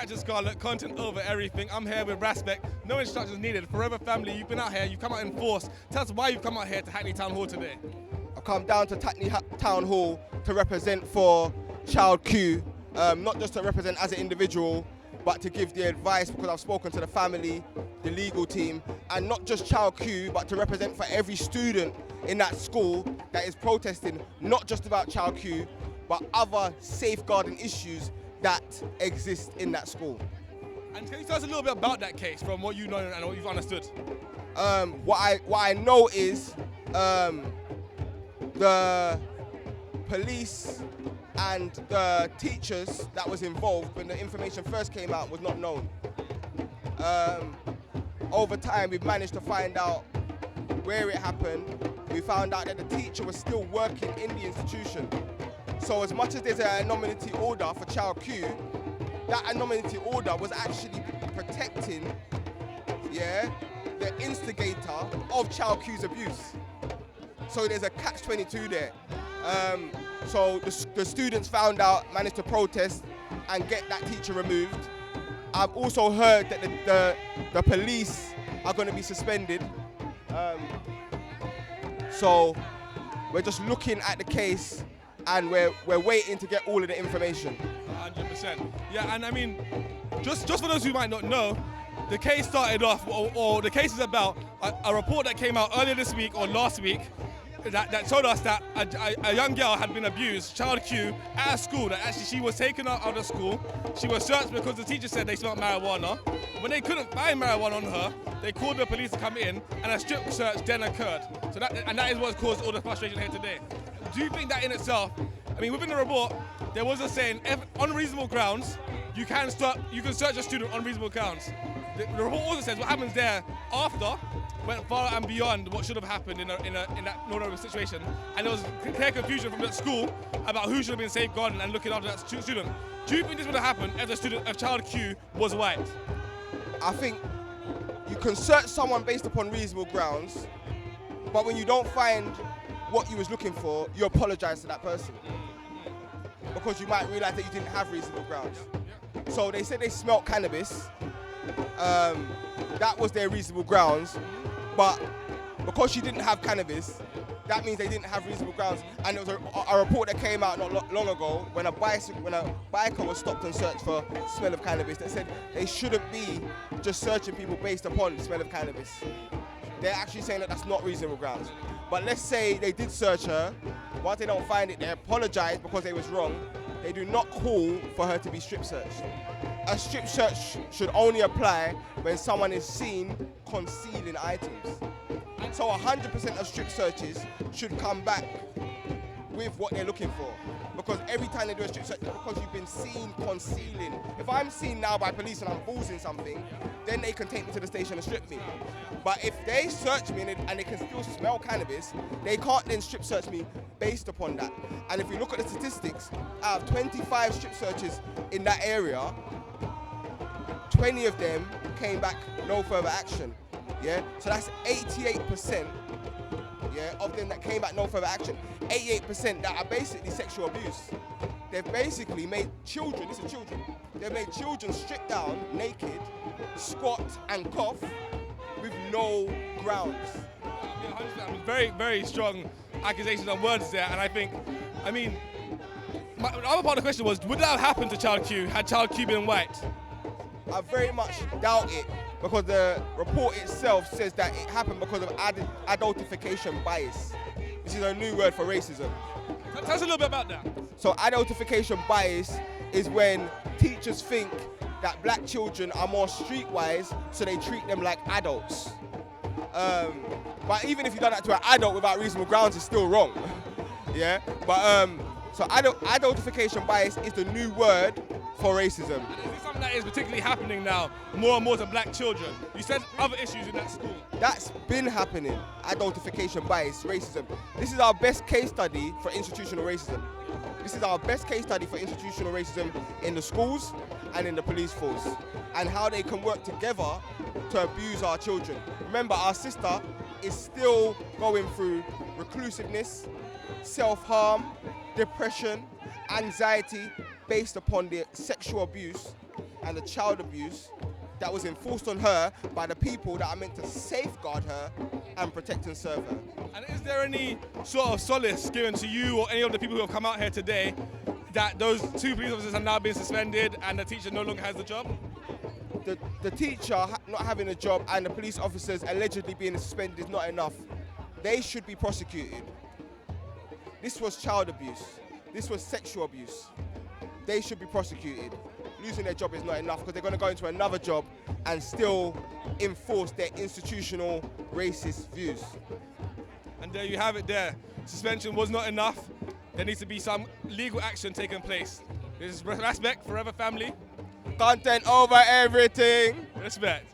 React to Scarlet, content over everything. I'm here with Raspect. No instructions needed. Forever family, you've been out here, you've come out in force. Tell us why you've come out here to Hackney Town Hall today. I've come down to Hackney Town Hall to represent for Child Q, not just to represent as an individual, but to give the advice, because I've spoken to the family, the legal team, and not just Child Q, but to represent for every student in that school that is protesting, not just about Child Q, but other safeguarding issues that exist in that school. And can you tell us a little bit about that case from what you know and what you've understood? What I know is the police and the teachers that was involved when the information first came out was not known. Over time, we've managed to find out where it happened. We found out that the teacher was still working in the institution. So as much as there's an anonymity order for Child Q, that anonymity order was actually protecting, the instigator of Child Q's abuse. So there's a catch-22 there. So the students found out, managed to protest and get that teacher removed. I've also heard that the police are going to be suspended. So we're just looking at the case and we're waiting to get all of the information. 100%. Yeah, and I mean, just for those who might not know, the case started off, or the case is about a report that came out earlier this week or last week that told us that a young girl had been abused, Child Q, at a school, that actually she was taken out of school. She was searched because the teacher said they smelled marijuana. When they couldn't find marijuana on her, they called the police to come in, and a strip search then occurred. So that is what's caused all the frustration here today. Do you think that in itself, I mean, within the report, there was a saying, on reasonable grounds, you can search a student on reasonable grounds. The report also says what happens there after went far and beyond what should have happened in that normal situation, and there was clear confusion from that school about who should have been safeguarding and looking after that student. Do you think this would have happened if Child Q was white? I think you can search someone based upon reasonable grounds, but when you don't find what you was looking for, you apologize to that person, because you might realize that you didn't have reasonable grounds. So they said they smelt cannabis. That was their reasonable grounds, but because she didn't have cannabis, that means they didn't have reasonable grounds. And there was a report that came out not long ago when a biker was stopped and searched for smell of cannabis that said they shouldn't be just searching people based upon smell of cannabis. They're actually saying that that's not reasonable grounds. But let's say they did search her. Once they don't find it, they apologize because they was wrong. They do not call for her to be strip searched. A strip search should only apply when someone is seen concealing items. So 100% of strip searches should come back with what they're looking for. Because every time they do a strip search, because you've been seen concealing. If I'm seen now by police and I'm bulls in something, then they can take me to the station and strip me. But if they search me and they can still smell cannabis, they can't then strip search me based upon that. And if you look at the statistics, out of 25 strip searches in that area, 20 of them came back no further action. So that's 88%. Of them that came back no further action. 88% that are basically sexual abuse. They've basically made children, they've made children strip down, naked, squat and cough with no grounds. I mean, very, very strong accusations and words there, and I mean, the other part of the question was, would that have happened to Child Q had Child Q been white? I very much doubt it, because the report itself says that it happened because of adultification bias, which is a new word for racism. Tell us a little bit about that. So adultification bias is when teachers think that black children are more streetwise, so they treat them like adults. But even if you've done that to an adult without reasonable grounds, it's still wrong. So adultification bias is the new word for racism. And is this something that is particularly happening now, more and more to black children? You said other issues in that school. That's been happening, adultification bias, racism. This is our best case study for institutional racism. This is our best case study for institutional racism in the schools and in the police force, and how they can work together to abuse our children. Remember, our sister is still going through reclusiveness, self-harm, depression, anxiety, based upon the sexual abuse and the child abuse that was enforced on her by the people that are meant to safeguard her and protect and serve her. And is there any sort of solace given to you or any of the people who have come out here today that those 2 police officers have now been suspended and the teacher no longer has the job? The teacher not having a job and the police officers allegedly being suspended is not enough. They should be prosecuted. This was child abuse. This was sexual abuse. They should be prosecuted. Losing their job is not enough because they're going to go into another job and still enforce their institutional racist views. And there you have it there. Suspension was not enough. There needs to be some legal action taking place. This is Raspect, Forever Family. Content over everything. Respect.